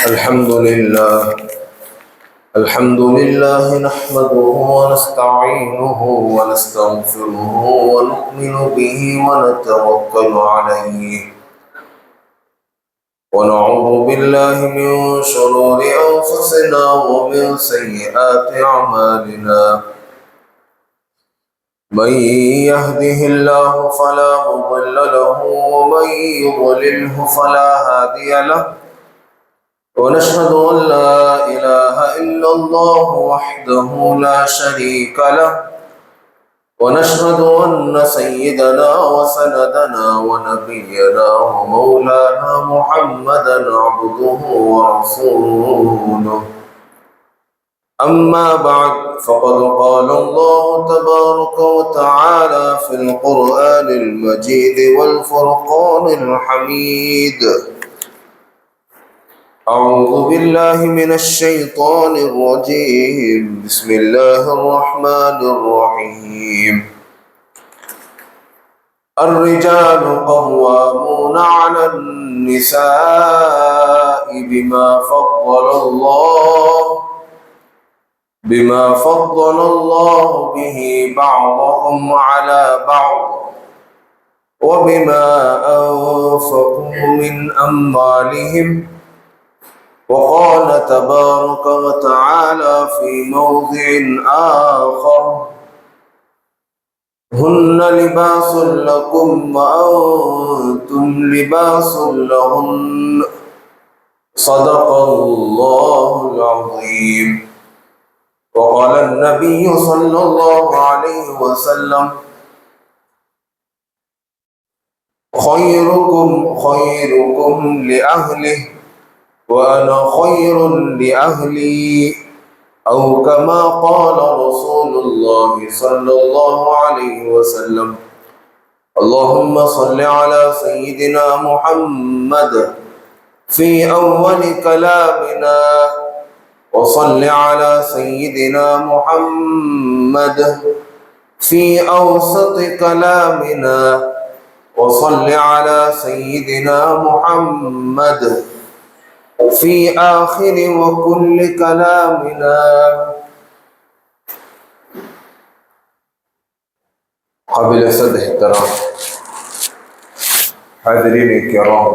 الحمد لله نحمده ونستعينه ونستغفره ونؤمن به ونتوكل عليه ونعوذ بالله من شرور أنفسنا ومن سيئات أعمالنا من يهده الله فلا مضل له ومن يضلله فلا هادي له ونشهد أن لا إله إلا الله وحده لا شريك له ونشهد أن سيدنا وسندنا ونبينا ومولانا محمدا عبده ورسوله أما بعد فقد قال الله تبارك وتعالى في القرآن المجيد والفرقان الحميد أعوذ بالله من الشيطان الرجيم بسم الله الرحمن الرحيم الرجال قوامون على النساء بما فضل الله به بعضهم على بعض وبما أنفقوا من أموالهم وقال تبارك وتعالى في موضع آخر هن لباس لكم وأنتم لباس لهن صدق الله العظيم وقال النبي صلى الله عليه وسلم خيركم لأهله وأنا خير لأهلي أو كما قال رسول الله صلى الله عليه وسلم اللهم صل على سيدنا محمد في أول كلامنا وصل على سيدنا محمد في أوسط كلامنا وصل على سيدنا محمد في آخر وكل كلامنا قابل صد احترام حاضرین کرام،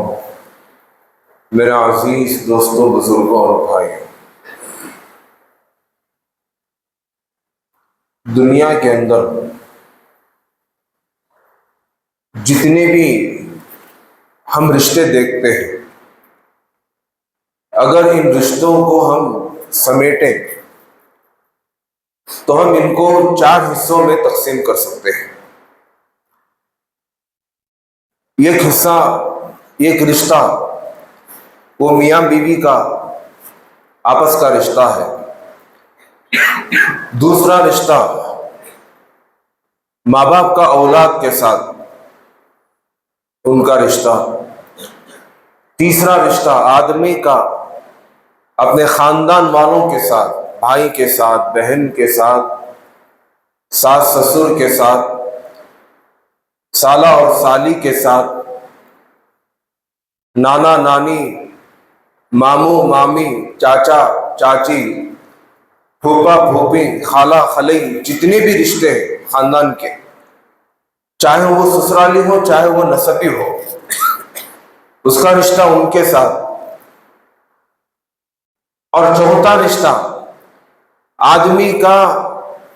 میرے عزیز دوستوں، بزرگوں اور بھائیوں، دنیا کے اندر جتنے بھی ہم رشتے دیکھتے ہیں، اگر ان رشتوں کو ہم سمیٹیں تو ہم ان کو 4 حصوں میں تقسیم کر سکتے ہیں۔ ایک حصہ، ایک رشتہ وہ میاں بیوی کا آپس کا رشتہ ہے۔ دوسرا رشتہ ماں باپ کا اولاد کے ساتھ ان کا رشتہ۔ تیسرا رشتہ آدمی کا اپنے خاندان والوں کے ساتھ، بھائی کے ساتھ، بہن کے ساتھ، ساس سسر کے ساتھ، سالہ اور سالی کے ساتھ، نانا نانی، ماموں مامی، چاچا چاچی، پھوپھا پھوپھی، خالہ خلئی، جتنے بھی رشتے ہیں خاندان کے، چاہے وہ سسرالی ہو چاہے وہ نسبی ہو، اس کا رشتہ ان کے ساتھ۔ اور چوتھا رشتہ آدمی کا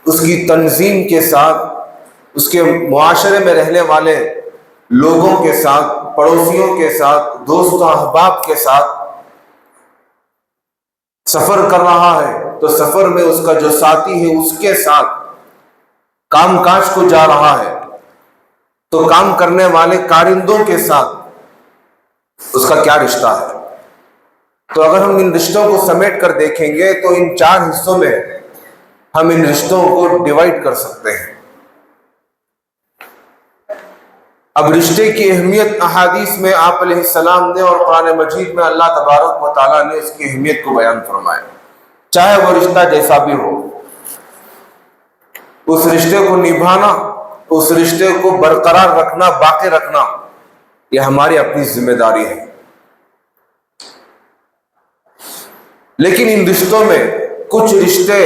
اس کی تنظیم کے ساتھ، اس کے معاشرے میں رہنے والے لوگوں کے ساتھ، پڑوسیوں کے ساتھ، دوست و احباب کے ساتھ سفر کر رہا ہے تو سفر میں اس کا جو ساتھی ہے اس کے ساتھ کام کاج کو جا رہا ہے تو کام کرنے والے کارندوں کے ساتھ اس کا کیا رشتہ ہے۔ تو اگر ہم ان رشتوں کو سمیٹ کر دیکھیں گے تو ان 4 حصوں میں ہم ان رشتوں کو ڈیوائیڈ کر سکتے ہیں۔ اب رشتے کی اہمیت احادیث میں آپ علیہ السلام نے اور قرآن مجید میں اللہ تبارک و تعالیٰ نے اس کی اہمیت کو بیان فرمایا۔ چاہے وہ رشتہ جیسا بھی ہو، اس رشتے کو نبھانا، اس رشتے کو برقرار رکھنا، باقی رکھنا، یہ ہماری اپنی ذمہ داری ہے۔ لیکن ان رشتوں میں کچھ رشتے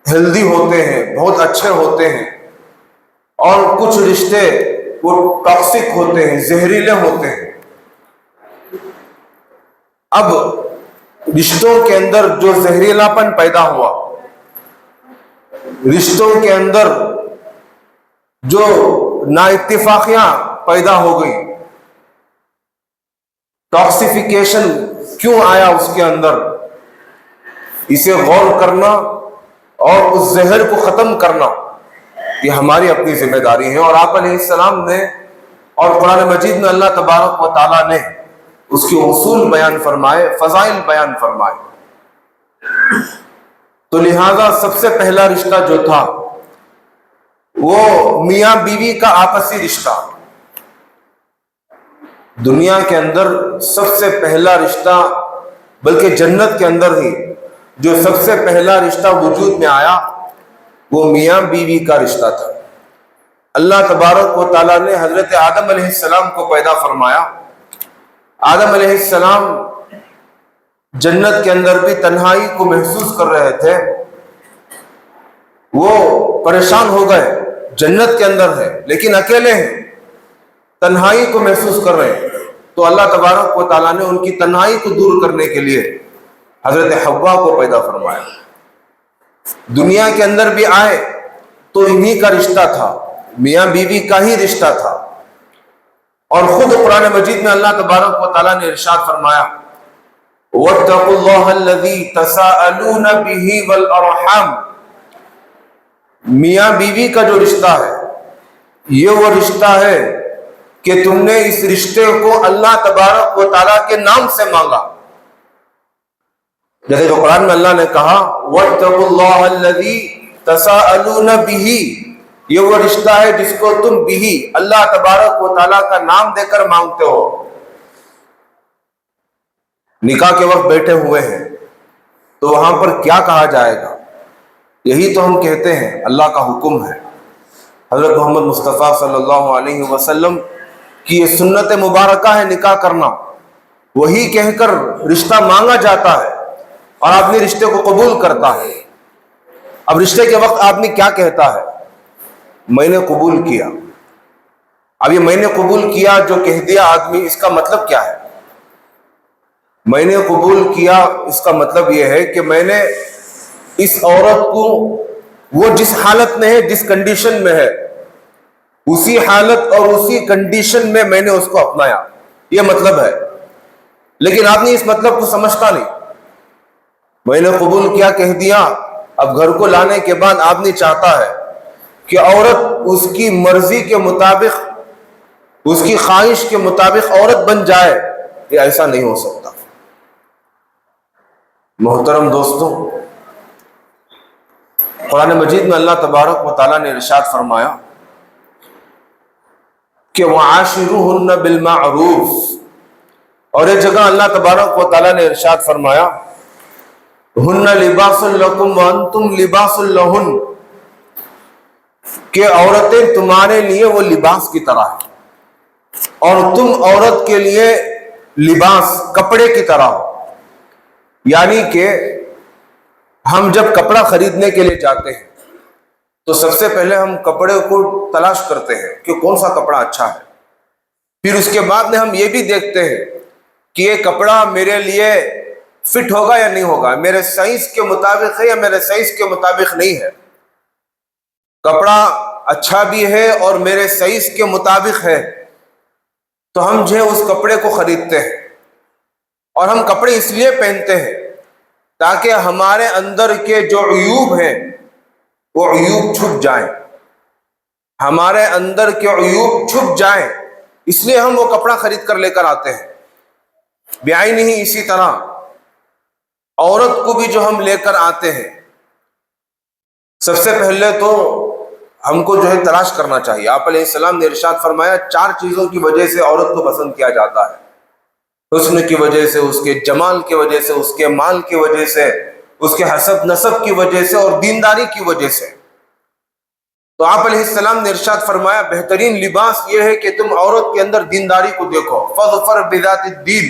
ہیلدی ہوتے ہیں، بہت اچھے ہوتے ہیں، اور کچھ رشتے وہ ٹاکسک ہوتے ہیں، زہریلے ہوتے ہیں۔ اب رشتوں کے اندر جو زہریلا پن پیدا ہوا، رشتوں کے اندر جو نااتفاقیاں پیدا ہو گئی، ٹاکسیفیکیشن کیوں آیا اس کے اندر، اسے غور کرنا اور اس زہر کو ختم کرنا یہ ہماری اپنی ذمہ داری ہے۔ اور آپ علیہ السلام نے اور قرآن مجید میں اللہ تبارک و تعالیٰ نے اس کے اصول بیان فرمائے، فضائل بیان فرمائے۔ تو لہذا سب سے پہلا رشتہ جو تھا وہ میاں بیوی کا آپسی رشتہ، دنیا کے اندر سب سے پہلا رشتہ، بلکہ جنت کے اندر ہی جو سب سے پہلا رشتہ وجود میں آیا وہ میاں بیوی کا رشتہ تھا۔ اللہ تبارک و تعالیٰ نے حضرت آدم علیہ السلام کو پیدا فرمایا۔ آدم علیہ السلام جنت کے اندر بھی تنہائی کو محسوس کر رہے تھے، وہ پریشان ہو گئے، جنت کے اندر ہے لیکن اکیلے ہیں، تنہائی کو محسوس کر رہے ہیں۔ تو اللہ تبارک و تعالیٰ نے ان کی تنہائی کو دور کرنے کے لیے حضرت حوا کو پیدا فرمایا۔ دنیا کے اندر بھی آئے تو انہی کا رشتہ تھا، میاں بیوی کا ہی رشتہ تھا۔ اور خود قرآن مجید میں اللہ تبارک و تعالیٰ نے ارشاد فرمایا وَاتَّقُوا اللَّهَ الَّذِي تَسَاءَلُونَ بِهِ وَالْأَرْحَامَ، میاں بیوی کا جو رشتہ ہے یہ وہ رشتہ ہے کہ تم نے اس رشتے کو اللہ تبارک و تعالیٰ کے نام سے مانگا، جیسے جو قرآن میں اللہ نے کہا وَاتَّقُوا اللَّهَ الَّذِي تَسَاءَلُونَ بِهِ، یہ وہ رشتہ ہے جس کو تم بھی اللہ تبارک و تعالیٰ کا نام دے کر مانگتے ہو۔ نکاح کے وقت بیٹھے ہوئے ہیں تو وہاں پر کیا کہا جائے گا، یہی تو ہم کہتے ہیں اللہ کا حکم ہے۔ حضرت محمد مصطفیٰ صلی اللہ علیہ وسلم کی یہ سنت مبارکہ ہے نکاح کرنا، وہی کہہ کر رشتہ مانگا جاتا ہے اور آدمی رشتے کو قبول کرتا ہے۔ اب رشتے کے وقت آدمی کیا کہتا ہے، میں نے قبول کیا۔ اب یہ میں نے قبول کیا جو کہہ دیا آدمی، اس کا مطلب کیا ہے؟ میں نے قبول کیا اس کا مطلب یہ ہے کہ میں نے اس عورت کو وہ جس حالت میں ہے، جس کنڈیشن میں ہے، اسی حالت اور اسی کنڈیشن میں میں نے اس کو اپنایا، یہ مطلب ہے۔ لیکن آدمی اس مطلب کو سمجھتا نہیں، میں نے قبول کیا کہہ دیا، اب گھر کو لانے کے بعد آدمی چاہتا ہے کہ عورت اس کی مرضی کے مطابق، اس کی خواہش کے مطابق عورت بن جائے، یہ ایسا نہیں ہو سکتا۔ محترم دوستوں، قرآن مجید میں اللہ تبارک و تعالیٰ نے ارشاد فرمایا کہ وَعَاشِرُوهُنَّ بِالْمَعْرُوفِ، اور ایک جگہ اللہ تبارک و تعالیٰ نے ارشاد فرمایا هُنَّ لِبَاسٌ لَكُمْ وَأَنْتُمْ لِبَاسٌ لَهُنَّ، کہ عورتیں تمہارے لیے وہ لباس کی طرح ہیں اور تم عورت کے لیے لباس، کپڑے کی طرح ہو۔ یعنی کہ ہم جب کپڑا خریدنے کے لیے جاتے ہیں تو سب سے پہلے ہم کپڑے کو تلاش کرتے ہیں کہ کون سا کپڑا اچھا ہے، پھر اس کے بعد میں ہم یہ بھی دیکھتے ہیں کہ یہ کپڑا میرے لیے فٹ ہوگا یا نہیں ہوگا، میرے سائز کے مطابق ہے یا میرے سائز کے مطابق نہیں ہے۔ کپڑا اچھا بھی ہے اور میرے سائز کے مطابق ہے تو ہم جو ہے اس کپڑے کو خریدتے ہیں، اور ہم کپڑے اس لیے پہنتے ہیں تاکہ ہمارے اندر کے جو عیوب ہیں وہ عیوب چھپ جائیں، ہمارے اندر کے عیوب چھپ جائیں، اس لیے ہم وہ کپڑا خرید کر لے کر آتے ہیں۔ بعین ہی اسی طرح عورت کو بھی جو ہم لے کر آتے ہیں، سب سے پہلے تو ہم کو جو ہے تلاش کرنا چاہیے۔ آپ علیہ السلام نے ارشاد فرمایا 4 چیزوں کی وجہ سے عورت کو پسند کیا جاتا ہے، حسن کی وجہ سے، اس کے جمال کی وجہ سے، اس کے مال کی وجہ سے، اس کے حسب نسب کی وجہ سے اور دینداری کی وجہ سے۔ تو آپ علیہ السلام نے ارشاد فرمایا بہترین لباس یہ ہے کہ تم عورت کے اندر دینداری کو دیکھو، فَاظْفَرْ بِذَاتِ الدِّینِ،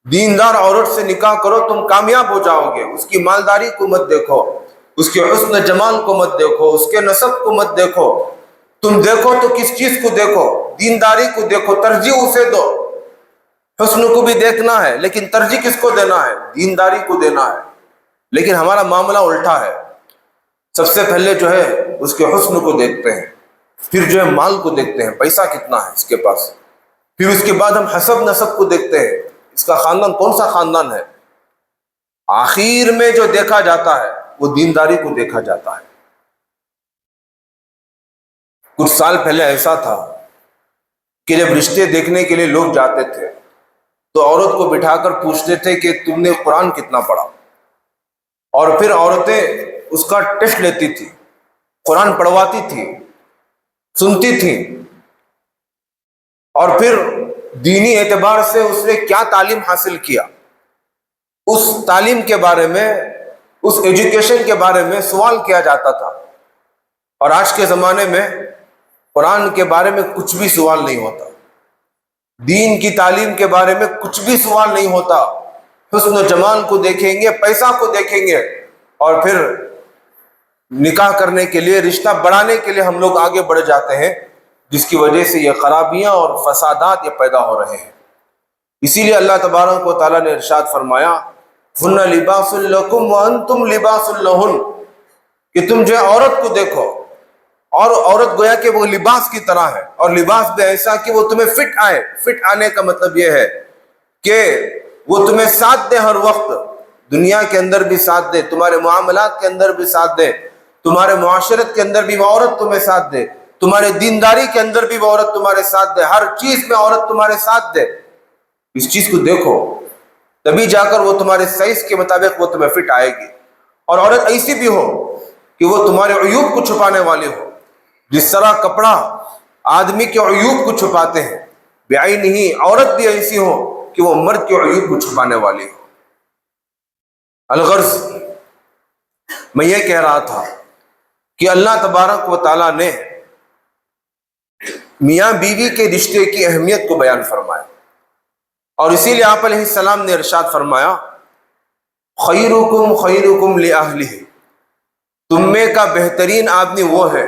دیندار عورت سے نکاح کرو، تم کامیاب ہو جاؤ گے۔ اس کی مالداری کو مت دیکھو، اس کے حسن جمال کو مت دیکھو، اس کے نسب کو مت دیکھو، تم دیکھو تو کس چیز کو دیکھو؟ دینداری کو دیکھو، ترجیح اسے دو۔ حسن کو بھی دیکھنا ہے لیکن ترجیح کس کو دینا ہے؟ دینداری کو دینا ہے۔ لیکن ہمارا معاملہ الٹا ہے، سب سے پہلے جو ہے اس کے حسن کو دیکھتے ہیں، پھر جو ہے مال کو دیکھتے ہیں، پیسہ کتنا ہے اس کے پاس، پھر اس کے بعد ہم حسب نسب کو دیکھتے ہیں، اس کا خاندان کون سا خاندان ہے۔ آخر میں جو دیکھا جاتا ہے وہ دینداری کو دیکھا جاتا ہے۔ کچھ سال پہلے ایسا تھا کہ جب رشتے دیکھنے کے لیے لوگ جاتے تھے تو عورت کو بٹھا کر پوچھتے تھے کہ تم نے قرآن کتنا پڑھا، اور پھر عورتیں اس کا ٹیسٹ لیتی تھی، قرآن پڑھواتی تھی، سنتی تھیں، اور پھر دینی اعتبار سے اس نے کیا تعلیم حاصل کیا، اس تعلیم کے بارے میں، اس ایجوکیشن کے بارے میں سوال کیا جاتا تھا۔ اور آج کے زمانے میں قرآن کے بارے میں کچھ بھی سوال نہیں ہوتا، دین کی تعلیم کے بارے میں کچھ بھی سوال نہیں ہوتا۔ حسن و جمال کو دیکھیں گے، پیسہ کو دیکھیں گے، اور پھر نکاح کرنے کے لیے، رشتہ بڑھانے کے لیے ہم لوگ آگے بڑھ جاتے ہیں، جس کی وجہ سے یہ خرابیاں اور فسادات یہ پیدا ہو رہے ہیں۔ اسی لیے اللہ تبارک و تعالیٰ نے ارشاد فرمایا ہن لباس لکم وانتم لباس لہن، کہ تم جو ہے عورت کو دیکھو، اور عورت گویا کہ وہ لباس کی طرح ہے، اور لباس بھی ایسا کہ وہ تمہیں فٹ آئے۔ فٹ آنے کا مطلب یہ ہے کہ وہ تمہیں ساتھ دے، ہر وقت دنیا کے اندر بھی ساتھ دے، تمہارے معاملات کے اندر بھی ساتھ دے، تمہارے معاشرت کے اندر بھی وہ عورت تمہیں ساتھ دے، تمہارے دینداری کے اندر بھی وہ عورت تمہارے ساتھ دے، ہر چیز میں عورت تمہارے ساتھ دے۔ اس چیز کو دیکھو، تبھی جا کر وہ تمہارے سائز کے مطابق وہ تمہیں فٹ آئے گی۔ اور عورت ایسی بھی ہو کہ وہ تمہارے عیوب کو چھپانے والی ہو، جس طرح کپڑا آدمی کے عیوب کو چھپاتے ہیں، بعین ہی عورت بھی ایسی ہو کہ وہ مرد کے عیوب کو چھپانے والی ہو۔ الغرض میں یہ کہہ رہا تھا کہ اللہ تبارک و تعالیٰ نے میاں بیوی کے رشتے کی اہمیت کو بیان فرمایا، اور اسی لیے آپ علیہ السلام نے ارشاد فرمایا خیرکم خیرکم لأہلہ، تم میں کا بہترین آدمی وہ ہے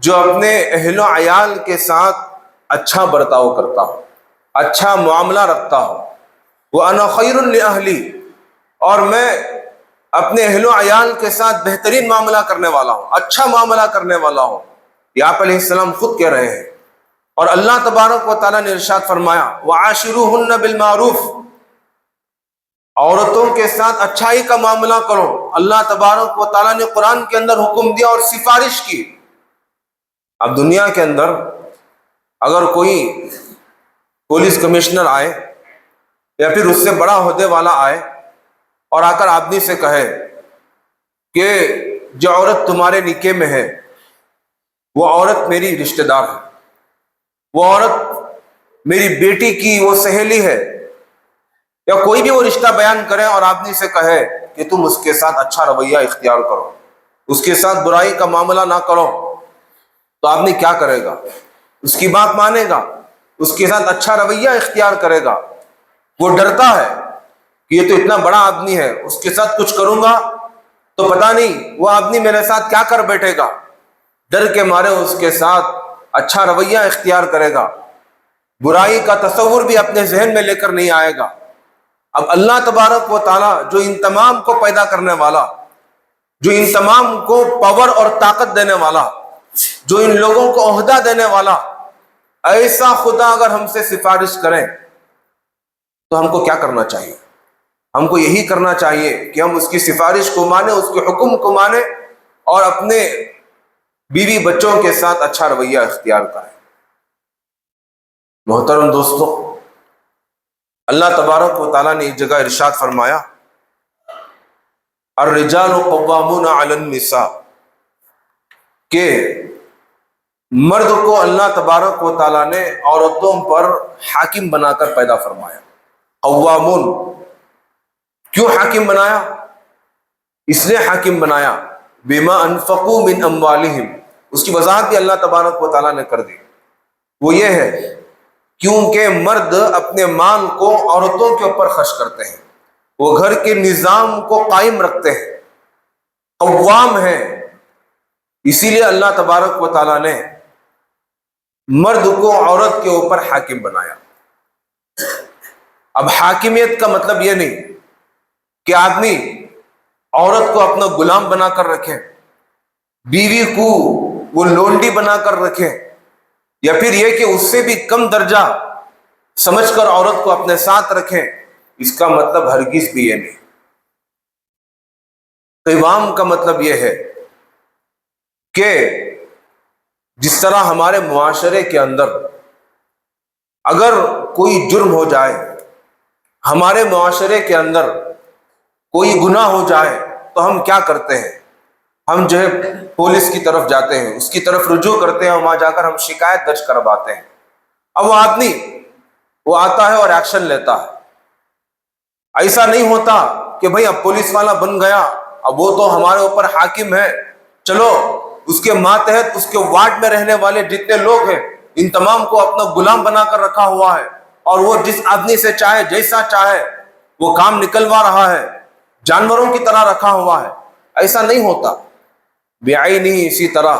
جو اپنے اہل و عیال کے ساتھ اچھا برتاؤ کرتا ہو، اچھا معاملہ رکھتا ہو۔ وَأَنَا خَيْرٌ لِأَهْلِي، اور میں اپنے اہل و عیال کے ساتھ بہترین معاملہ کرنے والا ہوں، اچھا معاملہ کرنے والا ہوں۔ یہ آپ علیہ السلام خود کہہ رہے ہیں، اور اللہ تبارک و تعالیٰ نے ارشاد فرمایا وَعَاشِرُوهُنَّ بِالْمَعْرُوفِ، عورتوں کے ساتھ اچھائی کا معاملہ کرو۔ اللہ تبارک و تعالیٰ نے قرآن کے اندر حکم دیا اور سفارش کی۔ اب دنیا کے اندر اگر کوئی پولیس کمشنر آئے یا پھر اس سے بڑا عہدے والا آئے اور آ کر آدمی سے کہے کہ جو عورت تمہارے نکاح میں ہے وہ عورت میری رشتہ دار ہے، وہ عورت میری بیٹی کی وہ سہیلی ہے، یا کوئی بھی وہ رشتہ بیان کرے اور آدمی سے کہے کہ تم اس کے ساتھ اچھا رویہ اختیار کرو، اس کے ساتھ برائی کا معاملہ نہ کرو، تو آدمی کیا کرے گا؟ اس کی بات مانے گا، اس کے ساتھ اچھا رویہ اختیار کرے گا۔ وہ ڈرتا ہے کہ یہ تو اتنا بڑا آدمی ہے، اس کے ساتھ کچھ کروں گا تو پتہ نہیں وہ آدمی میرے ساتھ کیا کر بیٹھے گا، ڈر کے مارے اس کے ساتھ اچھا رویہ اختیار کرے گا، برائی کا تصور بھی اپنے ذہن میں لے کر نہیں آئے گا۔ اب اللہ تبارک و تعالیٰ جو ان تمام کو پیدا کرنے والا، جو ان تمام کو پاور اور طاقت دینے والا، جو ان لوگوں کو عہدہ دینے والا، ایسا خدا اگر ہم سے سفارش کریں تو ہم کو کیا کرنا چاہیے؟ ہم کو یہی کرنا چاہیے کہ ہم اس کی سفارش کو مانیں، اس کے حکم کو مانیں، اور اپنے بیوی بچوں کے ساتھ اچھا رویہ اختیار کریں۔ محترم دوستو، اللہ تبارک و تعالیٰ نے ایک جگہ ارشاد فرمایا الرجال قوامون علی النساء، کہ مرد کو اللہ تبارک و تعالیٰ نے عورتوں پر حاکم بنا کر پیدا فرمایا۔ قوامون کیوں حاکم بنایا؟ اس لیے حاکم بنایا بما انفقوا من اموالہم، اس کی وضاحت بھی اللہ تبارک و تعالیٰ نے کر دی۔ وہ یہ ہے کیونکہ مرد اپنے مال کو عورتوں کے اوپر خرچ کرتے ہیں، وہ گھر کے نظام کو قائم رکھتے ہیں، قوام ہیں۔ اسی لیے اللہ تبارک و تعالیٰ نے مرد کو عورت کے اوپر حاکم بنایا۔ اب حاکمیت کا مطلب یہ نہیں کہ آدمی عورت کو اپنا غلام بنا کر رکھے، بیوی کو وہ لونڈی بنا کر رکھے، یا پھر یہ کہ اس سے بھی کم درجہ سمجھ کر عورت کو اپنے ساتھ رکھیں۔ اس کا مطلب ہرگز بھی یہ نہیں۔ قوام کا مطلب یہ ہے کہ جس طرح ہمارے معاشرے کے اندر اگر کوئی جرم ہو جائے، ہمارے معاشرے کے اندر کوئی گناہ ہو جائے تو ہم کیا کرتے ہیں؟ ہم جو ہے پولیس کی طرف جاتے ہیں، اس کی طرف رجوع کرتے ہیں، وہاں جا کر ہم شکایت درج کرواتے ہیں۔ اب وہ آدمی وہ آتا ہے اور ایکشن لیتا ہے۔ ایسا نہیں ہوتا کہ بھئی اب پولیس والا بن گیا، اب وہ تو ہمارے اوپر حاکم ہے، چلو اس کے ماتحت اس کے وارڈ میں رہنے والے جتنے لوگ ہیں ان تمام کو اپنا غلام بنا کر رکھا ہوا ہے، اور وہ جس آدمی سے چاہے جیسا چاہے وہ کام نکلوا رہا ہے، جانوروں کی طرح رکھا ہوا ہے۔ ایسا نہیں ہوتا۔ بعینہ اسی طرح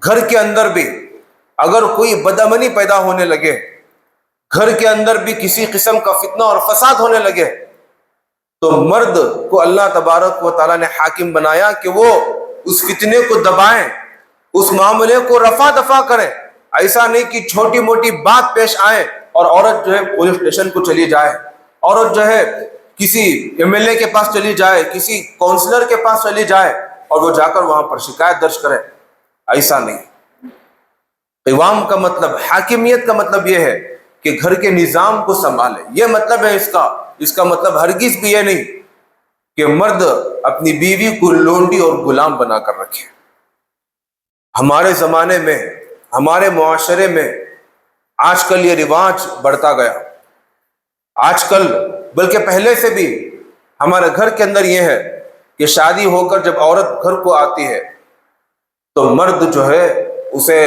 گھر کے اندر بھی اگر کوئی بدامنی پیدا ہونے لگے، گھر کے اندر بھی کسی قسم کا فتنہ اور فساد ہونے لگے، تو مرد کو اللہ تبارک و تعالیٰ نے حاکم بنایا کہ وہ اس فتنے کو دبائیں، اس معاملے کو رفع دفع کریں۔ ایسا نہیں کہ چھوٹی موٹی بات پیش آئے اور عورت جو ہے پولیس اسٹیشن کو چلی جائے، عورت جو ہے کسی ایم ایل اے کے پاس چلی جائے، کسی کونسلر کے پاس چلی جائے اور وہ جا کر وہاں پر شکایت درج کرے۔ ایسا نہیں۔ قوام کا مطلب، حاکمیت کا مطلب یہ ہے کہ گھر کے نظام کو سنبھالے، یہ مطلب ہے اس کا مطلب ہرگز بھی یہ نہیں کہ مرد اپنی بیوی کو لونڈی اور غلام بنا کر رکھے۔ ہمارے زمانے میں، ہمارے معاشرے میں آج کل یہ رواج بڑھتا گیا۔ آج کل بلکہ پہلے سے بھی ہمارے گھر کے اندر یہ ہے کہ شادی ہو کر جب عورت گھر کو آتی ہے تو مرد جو ہے اسے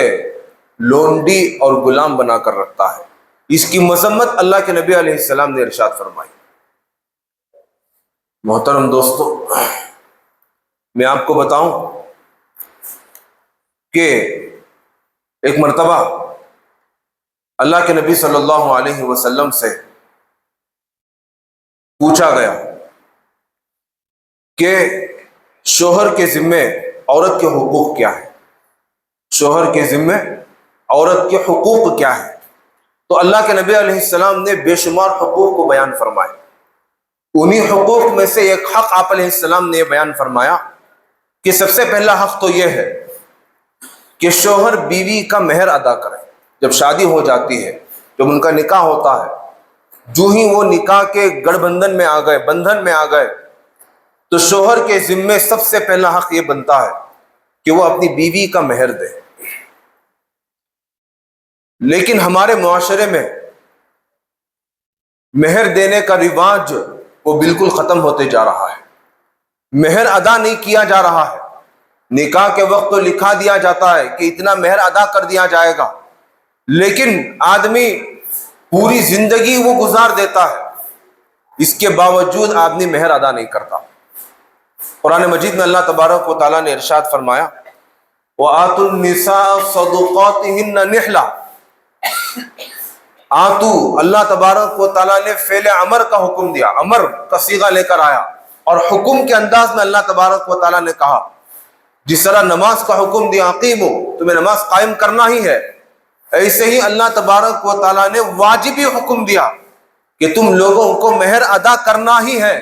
لونڈی اور غلام بنا کر رکھتا ہے۔ اس کی مذمت اللہ کے نبی علیہ السلام نے ارشاد فرمائی۔ محترم دوستو، میں آپ کو بتاؤں کہ ایک مرتبہ اللہ کے نبی صلی اللہ علیہ وسلم سے پوچھا گیا کہ شوہر کے ذمے عورت کے حقوق کیا ہے، شوہر کے ذمے عورت کے حقوق کیا ہے؟ تو اللہ کے نبی علیہ السلام نے بے شمار حقوق کو بیان فرمائے۔ انہی حقوق میں سے ایک حق آپ علیہ السلام نے بیان فرمایا کہ سب سے پہلا حق تو یہ ہے کہ شوہر بیوی کا مہر ادا کرے۔ جب شادی ہو جاتی ہے، جب ان کا نکاح ہوتا ہے، جو ہی وہ نکاح کے گڑھ بندھن میں آ گئے، بندھن میں آ گئے، تو شوہر کے ذمے سب سے پہلا حق یہ بنتا ہے کہ وہ اپنی بیوی کا مہر دے۔ لیکن ہمارے معاشرے میں مہر دینے کا رواج وہ بالکل ختم ہوتے جا رہا ہے۔ مہر ادا نہیں کیا جا رہا ہے۔ نکاح کے وقت تو لکھا دیا جاتا ہے کہ اتنا مہر ادا کر دیا جائے گا، لیکن آدمی پوری زندگی وہ گزار دیتا ہے، اس کے باوجود آدمی مہر ادا نہیں کرتا۔ قرآن مجید میں اللہ تبارک و تعالیٰ نے ارشاد فرمایا وَآتُوا النِّسَاءَ صَدُقَاتِهِنَّ نِحْلَةً۔ آتو، اللہ تبارک و تعالیٰ نے فعل امر کا حکم دیا، امر کا صیغہ لے کر آیا، اور حکم کے انداز میں اللہ تبارک و تعالیٰ نے کہا جس طرح نماز کا حکم دیا اقیمو، تمہیں نماز قائم کرنا ہی ہے، ایسے ہی اللہ تبارک و تعالیٰ نے واجبی حکم دیا کہ تم لوگوں کو مہر ادا کرنا ہی ہے۔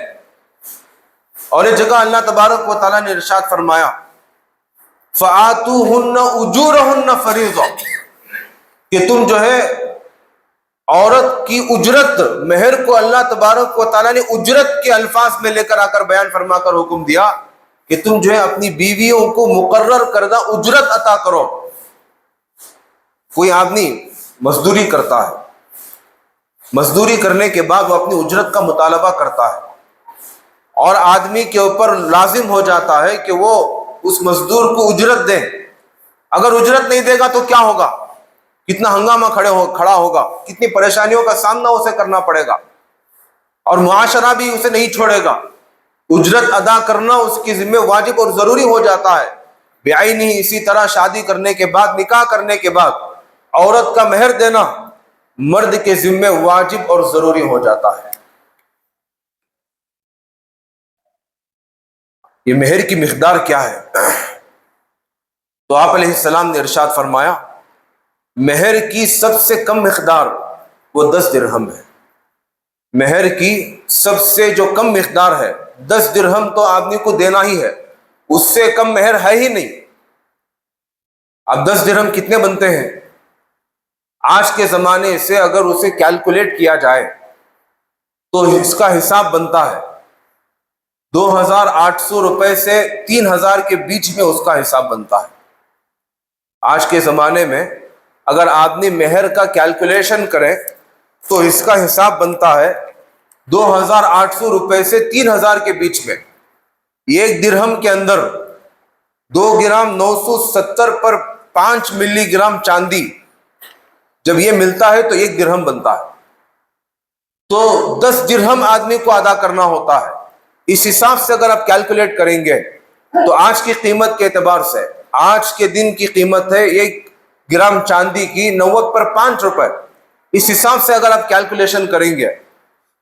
اور ایک جگہ اللہ تبارک و تعالیٰ نے ارشاد فرمایا فَآتُوهُنَّ أُجُورَهُنَّ فَرِيضَةً، کہ تم جو ہے عورت کی اجرت، مہر کو اللہ تبارک و تعالیٰ نے اجرت کے الفاظ میں لے کر آ کر بیان فرما کر حکم دیا کہ تم جو ہے اپنی بیویوں کو مقرر کردہ اجرت عطا کرو۔ کوئی آدمی مزدوری کرتا ہے، مزدوری کرنے کے بعد وہ اپنی اجرت کا مطالبہ کرتا ہے، اور آدمی کے اوپر لازم ہو جاتا ہے کہ وہ اس مزدور کو اجرت دے۔ اگر اجرت نہیں دے گا تو کیا ہوگا؟ کتنا ہنگامہ کھڑا ہوگا، کتنی پریشانیوں کا سامنا اسے کرنا پڑے گا، اور معاشرہ بھی اسے نہیں چھوڑے گا۔ اجرت ادا کرنا اس کی ذمہ واجب اور ضروری ہو جاتا ہے بعینہ ہی۔ اسی طرح شادی کرنے کے بعد، نکاح کرنے کے بعد عورت کا مہر دینا مرد کے ذمہ واجب اور ضروری ہو جاتا ہے۔ یہ مہر کی مقدار کیا ہے؟ تو آپ علیہ السلام نے ارشاد فرمایا، مہر کی سب سے کم مقدار وہ 10 درہم ہے۔ مہر کی سب سے جو کم مقدار ہے 10 درہم تو آدمی کو دینا ہی ہے، اس سے کم مہر ہے ہی نہیں۔ اب 10 درہم کتنے بنتے ہیں؟ آج کے زمانے سے اگر اسے کیلکولیٹ کیا جائے تو اس کا حساب بنتا ہے 2800 روپے سے 3000 کے بیچ میں اس کا حساب بنتا ہے۔ آج کے زمانے میں اگر آدمی مہر کا کیلکولیشن کرے تو اس کا حساب بنتا ہے 2800 روپے سے 3000 کے بیچ میں۔ ایک درہم کے اندر 2 گرام 970 پر 5 ملی گرام چاندی جب یہ ملتا ہے تو 1 درہم بنتا ہے۔ تو 10 درہم آدمی کو ادا کرنا ہوتا ہے۔ اس حساب سے اگر آپ کیلکولیٹ کریں گے تو آج کی قیمت کے اعتبار سے، آج کے دن کی قیمت ہے 1 گرام چاندی کی 90 پر 5 روپے۔ اس حساب سے اگر آپ کیلکولیشن کریں گے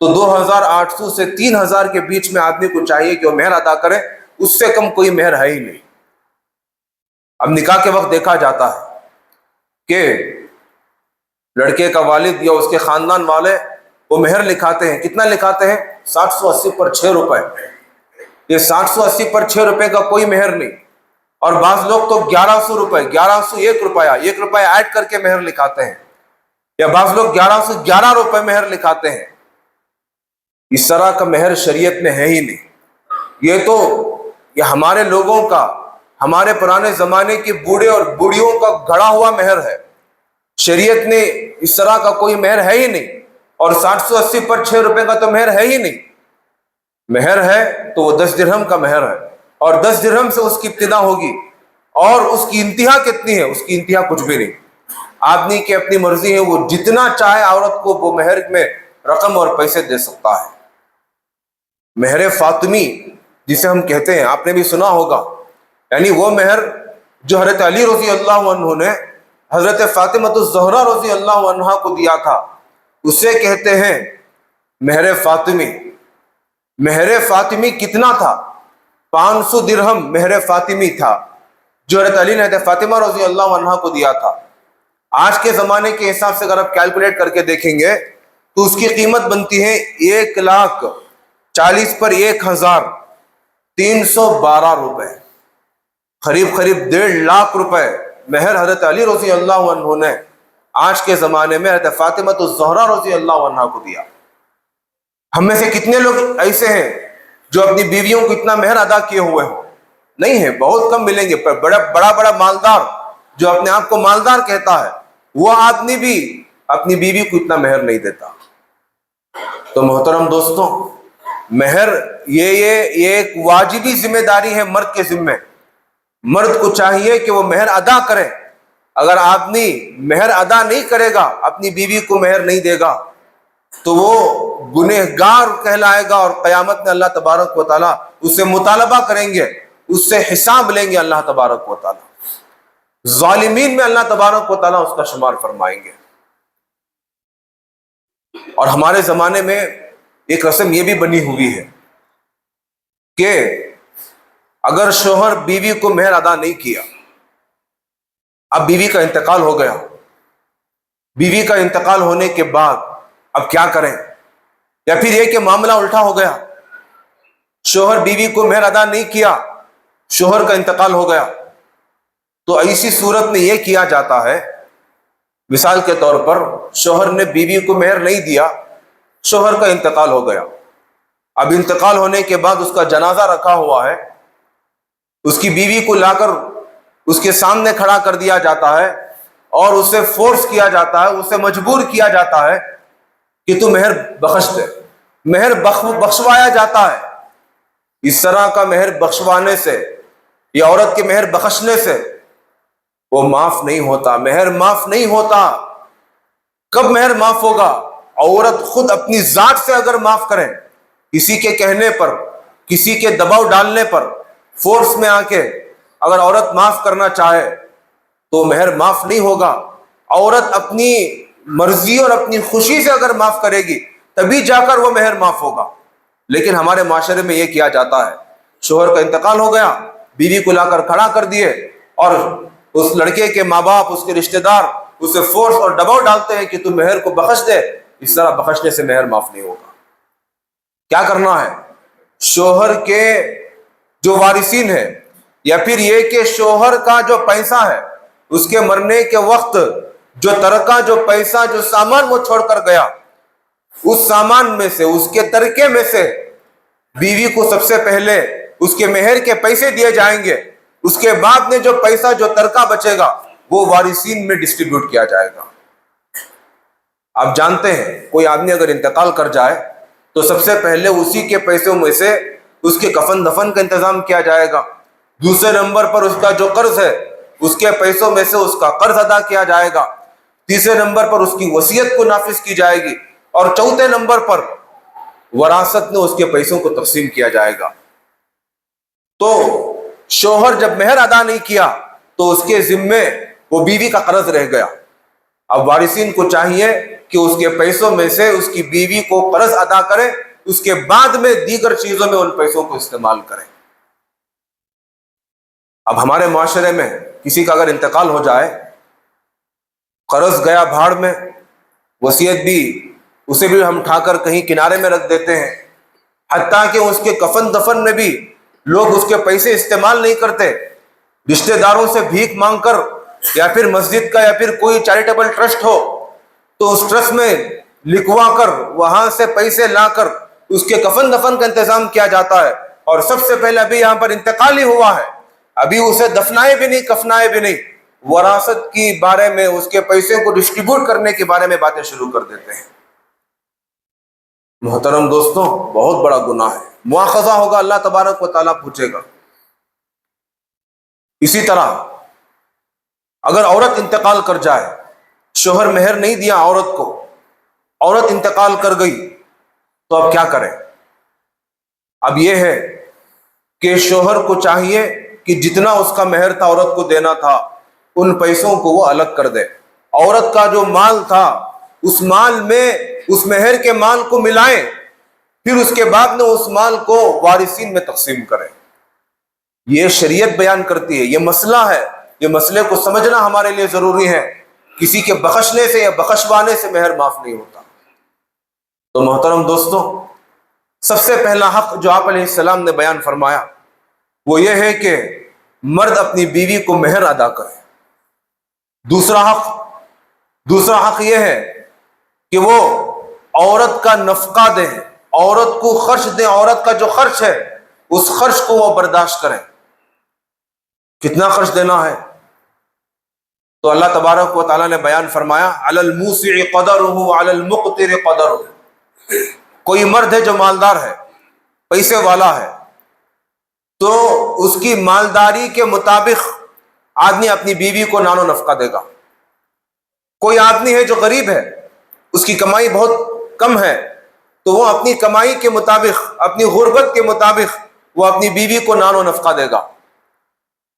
تو 2800 سے 3000 کے بیچ میں آدمی کو چاہیے کہ وہ مہر ادا کرے، اس سے کم کوئی مہر ہے ہی نہیں۔ اب نکاح کے وقت دیکھا جاتا ہے کہ لڑکے کا والد یا اس کے خاندان والے وہ مہر لکھاتے ہیں۔ کتنا لکھاتے ہیں؟ 780 پر 6 روپے۔ یہ 780 پر 6 روپے کا کوئی مہر نہیں، اور بعض لوگ تو 1100 روپے، 1101 روپیہ، 1 روپیہ ایڈ کر کے مہر لکھاتے ہیں، یا بعض لوگ 1111 روپے مہر لکھاتے ہیں۔ اس طرح کا مہر شریعت میں ہے ہی نہیں۔ یہ ہمارے لوگوں کا، ہمارے پرانے زمانے کے بوڑھے اور بوڑھیوں کا گھڑا ہوا مہر ہے۔ شریعت نے اس طرح کا کوئی مہر ہے ہی نہیں، اور 780 پر 6 روپے کا تو مہر ہے ہی نہیں۔ مہر ہے تو وہ 10 درہم کا مہر ہے، اور 10 درہم سے اس کی ابتدا ہوگی، اور اس کی انتہا کتنی ہے؟ اس کی انتہا کچھ بھی نہیں۔ آدمی کی اپنی مرضی ہے، وہ جتنا چاہے عورت کو وہ مہر میں رقم اور پیسے دے سکتا ہے۔ مہر فاطمی جسے ہم کہتے ہیں، آپ نے بھی سنا ہوگا، یعنی وہ مہر جو حضرت علی رضی اللہ عنہ نے حضرت فاطمہ الزہرا رضی اللہ عنہا کو دیا تھا، اسے کہتے ہیں مہر فاطمی۔ مہر فاطمی کتنا تھا؟ 500 درہم مہر فاطمی تھا جو حضرت علی نے حضرت فاطمہ رضی اللہ عنہا کو دیا تھا۔ آج کے زمانے کے حساب سے اگر آپ کیلکولیٹ کر کے دیکھیں گے تو اس کی قیمت بنتی ہے 1,40,000 پر 1,312 روپے، قریب 1.5 لاکھ روپے مہر حضرت علی رضی اللہ عنہ نے آج کے زمانے میں حضرت فاطمہ الزہرا رضی اللہ عنہا کو دیا۔ ہم میں سے کتنے لوگ ایسے ہیں جو اپنی بیویوں کو اتنا مہر ادا کیے ہوئے ہوں؟ نہیں ہے، بہت کم ملیں گے۔ پر بڑا مالدار جو اپنے آپ کو مالدار کہتا ہے، وہ آدمی بھی اپنی بیوی کو اتنا مہر نہیں دیتا۔ تو محترم دوستوں، مہر یہ ایک واجبی ذمہ داری ہے مرد کے ذمہ۔ مرد کو چاہیے کہ وہ مہر ادا کرے۔ اگر آدمی مہر ادا نہیں کرے گا، اپنی بیوی کو مہر نہیں دے گا، تو وہ گنہگار کہلائے گا، اور قیامت میں اللہ تبارک و تعالیٰ اس سے مطالبہ کریں گے، اس سے حساب لیں گے اللہ تبارک و تعالیٰ۔ ظالمین میں اللہ تبارک و تعالیٰ اس کا شمار فرمائیں گے۔ اور ہمارے زمانے میں ایک رسم یہ بھی بنی ہوئی ہے کہ اگر شوہر بیوی کو مہر ادا نہیں کیا، اب بیوی کا انتقال ہو گیا، بیوی کا انتقال ہونے کے بعد اب کیا کریں؟ یا پھر یہ کہ معاملہ الٹا ہو گیا، شوہر بیوی کو مہر ادا نہیں کیا، شوہر کا انتقال ہو گیا، تو ایسی صورت میں یہ کیا جاتا ہے، مثال کے طور پر شوہر نے بیوی کو مہر نہیں دیا، شوہر کا انتقال ہو گیا، اب انتقال ہونے کے بعد اس کا جنازہ رکھا ہوا ہے، اس کی بیوی کو لا کر اس کے سامنے کھڑا کر دیا جاتا ہے، اور اسے فورس کیا جاتا ہے، اسے مجبور کیا جاتا ہے کہ تو مہر بخش دے۔ مہر بخشوایا جاتا ہے۔ اس طرح کا مہر بخشوانے سے یا عورت کے مہر بخشنے سے وہ معاف نہیں ہوتا، مہر معاف نہیں ہوتا۔ کب مہر معاف ہوگا؟ عورت خود اپنی ذات سے اگر معاف کرے، کسی کے کہنے پر، کسی کے دباؤ ڈالنے پر، فورس میں آ کے اگر عورت معاف کرنا چاہے تو مہر معاف نہیں ہوگا۔ عورت اپنی مرضی اور اپنی خوشی سے اگر معاف کرے گی تبھی جا کر وہ مہر معاف ہوگا۔ لیکن ہمارے معاشرے میں یہ کیا جاتا ہے، شوہر کا انتقال ہو گیا، بیوی کو لا کر کھڑا کر دیے اور اس لڑکے کے ماں باپ، اس کے رشتہ دار اسے فورس اور دباؤ ڈالتے ہیں کہ تو مہر کو بخش دے۔ اس طرح بخشنے سے مہر معاف نہیں ہوگا۔ کیا کرنا ہے؟ شوہر کے جو وارثین ہیں، یا پھر یہ کہ شوہر کا جو پیسہ ہے، اس کے مرنے کے وقت جو ترکہ، جو پیسہ، جو سامان وہ چھوڑ کر گیا، اس سامان میں سے، اس کے ترکے میں سے بیوی کو سب سے پہلے اس کے مہر کے پیسے دیے جائیں گے۔ اس کے بعد میں جو پیسہ، جو ترکہ بچے گا وہ وارثین میں ڈسٹریبیوٹ کیا جائے گا۔ آپ جانتے ہیں کوئی آدمی اگر انتقال کر جائے تو سب سے پہلے اسی کے پیسوں میں سے اس کے کفن دفن کا انتظام کیا جائے گا۔ دوسرے نمبر پر اس کا جو قرض ہے، اس کے پیسوں میں سے اس کا قرض ادا کیا جائے گا۔ تیسرے نمبر پر اس کی وصیت کو نافذ کی جائے گی، اور چوتھے نمبر پر وراثت میں اس کے پیسوں کو تقسیم کیا جائے گا۔ تو شوہر جب مہر ادا نہیں کیا تو اس کے ذمے وہ بیوی کا قرض رہ گیا۔ اب وارثین کو چاہیے کہ اس کے پیسوں میں سے اس کی بیوی کو قرض ادا کرے، اس کے بعد میں دیگر چیزوں میں ان پیسوں کو استعمال کریں۔ اب ہمارے معاشرے میں کسی کا اگر انتقال ہو جائے، قرض گیا بھاڑ میں، وصیت بھی اسے بھی ہم اٹھا کر کہیں کنارے میں رکھ دیتے ہیں، حتیٰ کہ اس کے کفن دفن میں بھی لوگ اس کے پیسے استعمال نہیں کرتے، رشتہ داروں سے بھیک مانگ کر، یا پھر مسجد کا یا پھر کوئی چیریٹیبل ٹرسٹ ہو تو اس ٹرسٹ میں لکھوا کر وہاں سے پیسے لا کر اس کے کفن دفن کا انتظام کیا جاتا ہے۔ اور سب سے پہلے ابھی یہاں پر انتقال ہی ہوا ہے، ابھی اسے دفنائے بھی نہیں، کفنائے بھی نہیں، وراثت کی بارے میں، اس کے پیسے کو ڈسٹریبیوٹ کرنے کے بارے میں باتیں شروع کر دیتے ہیں۔ محترم دوستوں، بہت بڑا گناہ ہے، مواخذہ ہوگا، اللہ تبارک و تعالیٰ پوچھے گا۔ اسی طرح اگر عورت انتقال کر جائے، شوہر مہر نہیں دیا عورت کو، عورت انتقال کر گئی، تو اب کیا کرے؟ اب یہ ہے کہ شوہر کو چاہیے کہ جتنا اس کا مہر تھا عورت کو دینا تھا، ان پیسوں کو وہ الگ کر دے۔ عورت کا جو مال تھا اس مال میں اس مہر کے مال کو ملائیں، پھر اس کے بعد میں اس مال کو وارثین میں تقسیم کریں۔ یہ شریعت بیان کرتی ہے، یہ مسئلہ ہے، یہ مسئلے کو سمجھنا ہمارے لیے ضروری ہے۔ کسی کے بخشنے سے یا بخشوانے سے مہر معاف نہیں ہوتا۔ تو محترم دوستوں، سب سے پہلا حق جو آپ علیہ السلام نے بیان فرمایا وہ یہ ہے کہ مرد اپنی بیوی کو مہر ادا کرے۔ دوسرا حق یہ ہے کہ وہ عورت کا نفقہ دیں، عورت کو خرچ دیں، عورت کا جو خرچ ہے اس خرچ کو وہ برداشت کریں۔ کتنا خرچ دینا ہے؟ تو اللہ تبارک و تعالیٰ نے بیان فرمایا، علی الموسع قدرہ وعلی المقتر قدرہ۔ کوئی مرد ہے جو مالدار ہے، پیسے والا ہے، تو اس کی مالداری کے مطابق آدمی اپنی بیوی کو نان و نفقہ دے گا۔ کوئی آدمی ہے جو غریب ہے، اس کی کمائی بہت کم ہے، تو وہ اپنی کمائی کے مطابق، اپنی غربت کے مطابق وہ اپنی بیوی کو نان و نفقہ دے گا۔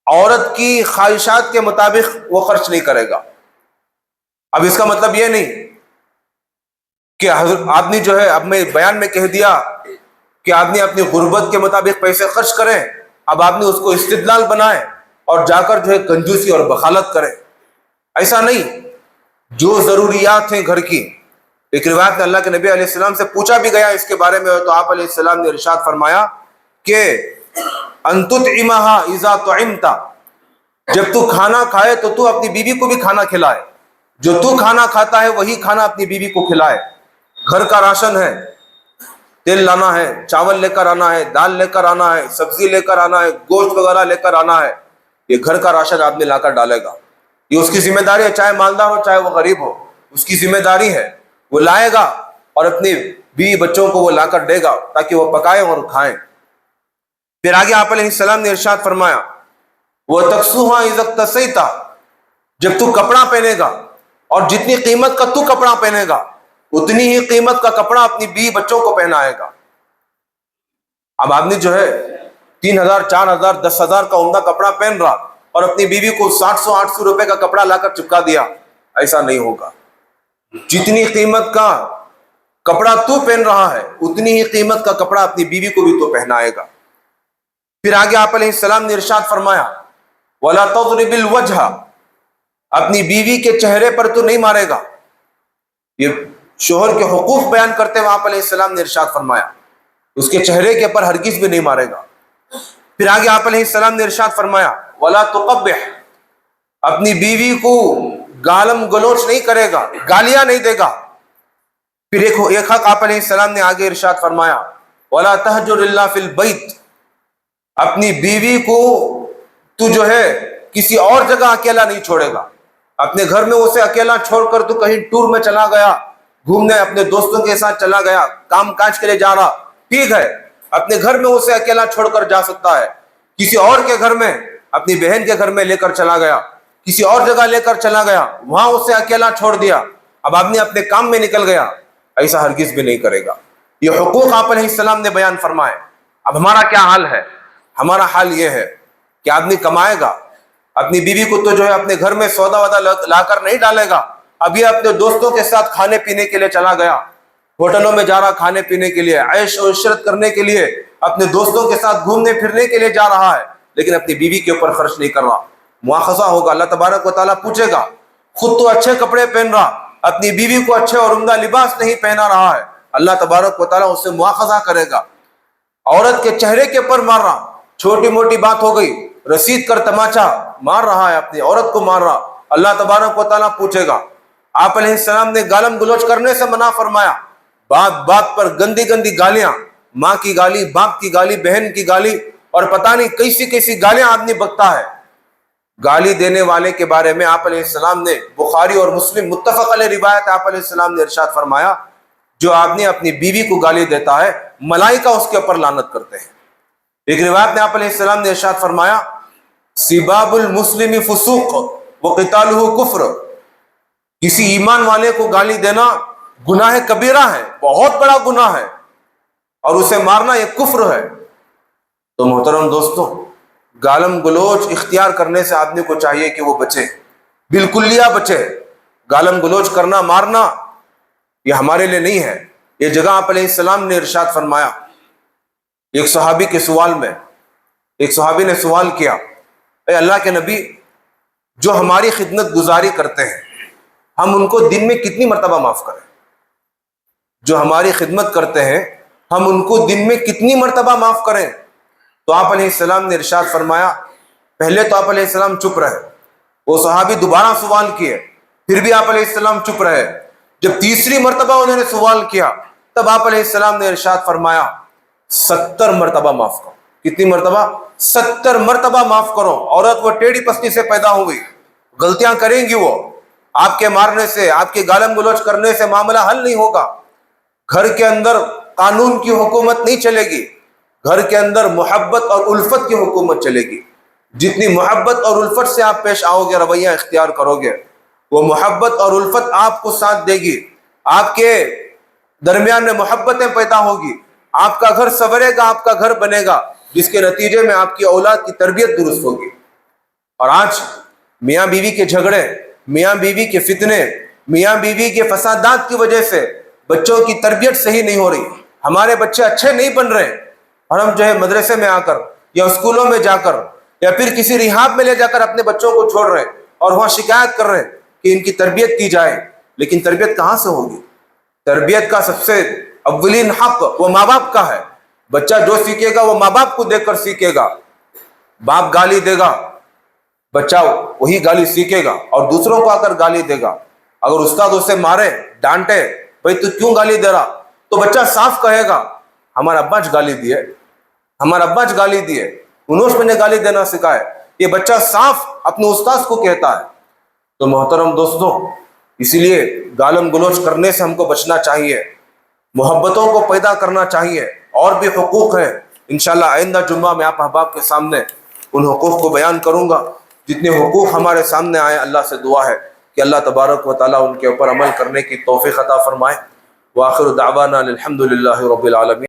عورت کی خواہشات کے مطابق وہ خرچ نہیں کرے گا۔ اب اس کا مطلب یہ نہیں کہ آدمی جو ہے، اب میں بیان میں کہہ دیا کہ آدمی اپنی غربت کے مطابق پیسے خرچ کرے، اب آدمی اس کو استدلال بنائے اور جا کر جو ہے کنجوسی اور بخالت کرے۔ ایسا نہیں، جو ضروریات ہیں گھر کی، ایک روایت میں اللہ کے نبی علیہ السلام سے پوچھا بھی گیا اس کے بارے میں، تو آپ علیہ السلام نے ارشاد فرمایا کہ ان تطعمھا اذا طعمت، جب تو کھانا کھائے تو تو اپنی بیوی کو بھی کھانا کھلائے، جو تو کھانا کھاتا ہے وہی کھانا اپنی بیوی کو کھلائے۔ گھر کا راشن ہے، تیل لانا ہے، چاول لے کر آنا ہے، دال لے کر آنا ہے، سبزی لے کر آنا ہے، گوشت وغیرہ لے کر آنا ہے، یہ گھر کا راشن آدمی لا کر ڈالے گا۔ یہ اس کی ذمہ داری ہے، چاہے مالدار ہو چاہے وہ غریب ہو، اس کی ذمہ داری ہے، وہ لائے گا اور اپنی بیوی بچوں کو وہ لا کر دے گا تاکہ وہ پکائیں اور کھائیں۔ پھر آگے آپ علیہ السلام نے ارشاد فرمایا، وَتَكْسُوهَا إِذَا اكْتَسَيْتَ، جب تو کپڑا پہنے گا اور جتنی قیمت کا تو کپڑا پہنے گا اتنی ہی قیمت کا کپڑا اپنی بیوی بچوں کو پہنائے گا۔ اب آدمی جو ہے 3,000 4,000 10,000 کا عمدہ کپڑا پہن رہا اور اپنی بیوی کو 700 800 روپے کا کپڑا لا کر چپکا دیا، ایسا نہیں ہوگا۔ جتنی قیمت کا کپڑا تو پہن رہا ہے اتنی ہی قیمت کا کپڑا اپنی بیوی کو بھی تو پہنائے گا۔ پھر آگے آپ علیہ السلام نے ارشاد فرمایا وَلَا تَضْرِبِ الْوَجْهَ، اپنی بیوی کے چہرے پر تو نہیں مارے گا۔ یہ شوہر کے حقوق بیان کرتے ہوئے آپ علیہ السلام نے ارشاد فرمایا اس کے چہرے کے پر ہرگز بھی نہیں مارے گا۔ پھر آگے آپ علیہ السلام نے ارشاد فرمایا وَلَا تُقَبِّحْ، اپنی بیوی کو گالم گلوچ نہیں کرے گا، گالیاں نہیں دے گا۔ پھر ایک حق آپ علیہ السلام نے آگے ارشاد فرمایا وَلَا تَهْجُرْ إِلَّا فِي الْبَيْتِ، اپنی بیوی کو تو جو ہے کسی اور جگہ اکیلا نہیں چھوڑے گا۔ اپنے گھر میں اسے اکیلا چھوڑ کر تو کہیں ٹور میں چلا گیا، گھومنے اپنے دوستوں کے ساتھ چلا گیا، کام کاج کے لیے جا رہا، ٹھیک ہے، اپنے گھر میں اسے اکیلا چھوڑ کر جا سکتا ہے۔ کسی اور کے گھر میں، اپنی بہن کے گھر میں لے کر چلا گیا، کسی اور جگہ لے کر چلا گیا، وہاں اسے اکیلا چھوڑ دیا، اب آدمی اپنے کام میں نکل گیا، ایسا ہرگز بھی نہیں کرے گا۔ یہ حقوق آپ علیہ السلام نے بیان فرمائے۔ اب ہمارا کیا حال ہے؟ ہمارا حال یہ ہے کہ آدمی کمائے گا، اپنی بیوی کو تو جو ہے اپنے گھر میں سودا ودا لا کر نہیں ڈالے گا، اب یہ اپنے دوستوں کے ساتھ کھانے پینے کے لیے چلا گیا، ہوٹلوں میں جا رہا کھانے پینے کے لیے، عیش و عشرت کرنے کے لیے، اپنے دوستوں کے ساتھ گھومنے پھرنے کے لیے جا رہا ہے، لیکن اپنی بیوی کے اوپر خرچ نہیں کر رہا۔ مواخذہ ہوگا، اللہ تبارک و تعالیٰ پوچھے گا، خود تو اچھے کپڑے پہن رہا، اپنی بیوی کو اچھے اور عمدہ لباس نہیں پہنا رہا ہے، اللہ تبارک و تعالیٰ اس سے مواخذہ کرے گا۔ عورت کے چہرے کے پر مار رہا، چھوٹی موٹی بات ہو گئی، رسید کر تماچا مار رہا ہے، اپنی عورت کو مار رہا، اللہ تبارک و تعالیٰ پوچھے گا۔ آپ علیہ السلام نے گالم گلوچ کرنے سے منع فرمایا، بات بات پر گندی گندی گالیاں، ماں کی گالی، باپ کی گالی، بہن کی گالی، اور پتہ نہیں کیسی کیسی گالیاں آدمی بکتا ہے۔ گالی دینے والے کے بارے میں آپ علیہ السلام نے، بخاری اور مسلم متفق علیہ روایت، آپ علیہ السلام نے ارشاد فرمایا جو آدمی اپنی بیوی کو گالی دیتا ہے ملائکہ اس کے اوپر لعنت کرتے ہیں۔ ایک روایت میں آپ علیہ السلام نے ارشاد فرمایا سباب المسلم فسوق وقتالہ کفر، کسی ایمان والے کو گالی دینا گناہ کبیرہ ہے، بہت بڑا گناہ ہے، اور اسے مارنا یہ کفر ہے۔ تو محترم دوستوں، گالم گلوچ اختیار کرنے سے آدمی کو چاہیے کہ وہ بچے، بالکلیہ بچے۔ گالم گلوچ کرنا، مارنا یہ ہمارے لیے نہیں ہے۔ یہ جگہ آپ علیہ السلام نے ارشاد فرمایا، ایک صحابی کے سوال میں ایک صحابی نے سوال کیا، اے اللہ کے نبی، جو ہماری خدمت گزاری کرتے ہیں ہم ان کو دن میں کتنی مرتبہ معاف کریں؟ جو ہماری خدمت کرتے ہیں ہم ان کو دن میں کتنی مرتبہ معاف کریں؟ تو آپ علیہ السلام نے ارشاد فرمایا، پہلے تو آپ علیہ السلام چپ رہے، وہ صحابی دوبارہ سوال کیے، پھر بھی آپ علیہ السلام چپ رہے۔ جب تیسری مرتبہ انہوں نے سوال کیا تب آپ علیہ السلام نے ارشاد فرمایا 70 مرتبہ معاف کرو۔ کتنی مرتبہ؟ 70 مرتبہ معاف کرو۔ عورت وہ ٹیڑھی پستی سے پیدا ہوئی، غلطیاں کریں گی، وہ آپ کے مارنے سے، آپ کے گالم گلوچ کرنے سے معاملہ حل نہیں ہوگا۔ گھر کے اندر قانون کی حکومت نہیں چلے گی، گھر کے اندر محبت اور الفت کی حکومت چلے گی۔ جتنی محبت اور الفت سے آپ پیش آؤ گے، رویہ اختیار کرو گے، وہ محبت اور الفت آپ کو ساتھ دے گی، آپ کے درمیان میں محبتیں پیدا ہوگی، آپ کا گھر سنورے گا، آپ کا گھر بنے گا، جس کے نتیجے میں آپ کی اولاد کی تربیت درست ہوگی۔ اور آج میاں بیوی کے جھگڑے، میاں بیوی کے فتنے، میاں بیوی کے فسادات کی وجہ سے بچوں کی تربیت صحیح نہیں ہو رہی، ہمارے بچے اچھے نہیں بن رہے، اور ہم جو ہے مدرسے میں آ کر یا اسکولوں میں جا کر یا پھر کسی ریحاب میں لے جا کر اپنے بچوں کو چھوڑ رہے اور وہاں شکایت کر رہے کہ ان کی تربیت کی جائے، لیکن تربیت کہاں سے ہوگی؟ تربیت کا سب سے اولین حق وہ ماں باپ کا ہے۔ بچہ جو سیکھے گا وہ ماں باپ کو دیکھ کر سیکھے گا۔ باپ گالی دے گا، بچہ وہی گالی سیکھے گا اور دوسروں کو آ کر گالی دے گا۔ اگر استاد اسے مارے، ڈانٹے، بھئی تو کیوں گالی دے رہا، تو بچہ صاف کہے گا ہمارا ابا آج گالی دیے، ہمارا ابا آج گالی دیے، انہوں نے گالی دینا سکھائے۔ یہ بچہ صاف اپنے استاد کو کہتا ہے۔ تو محترم دوستوں، اسی لیے گالم گلوچ کرنے سے ہم کو بچنا چاہیے، محبتوں کو پیدا کرنا چاہیے۔ اور بھی حقوق ہیں، انشاءاللہ آئندہ جمعہ میں آپ احباب کے سامنے ان حقوق کو بیان کروں گا۔ جتنے حقوق ہمارے سامنے آئے اللہ سے دعا ہے کہ اللہ تبارک و تعالیٰ ان کے اوپر عمل کرنے کی توفیق عطا فرمائے۔ وآخر دعوانا الحمد للہ رب العالمین۔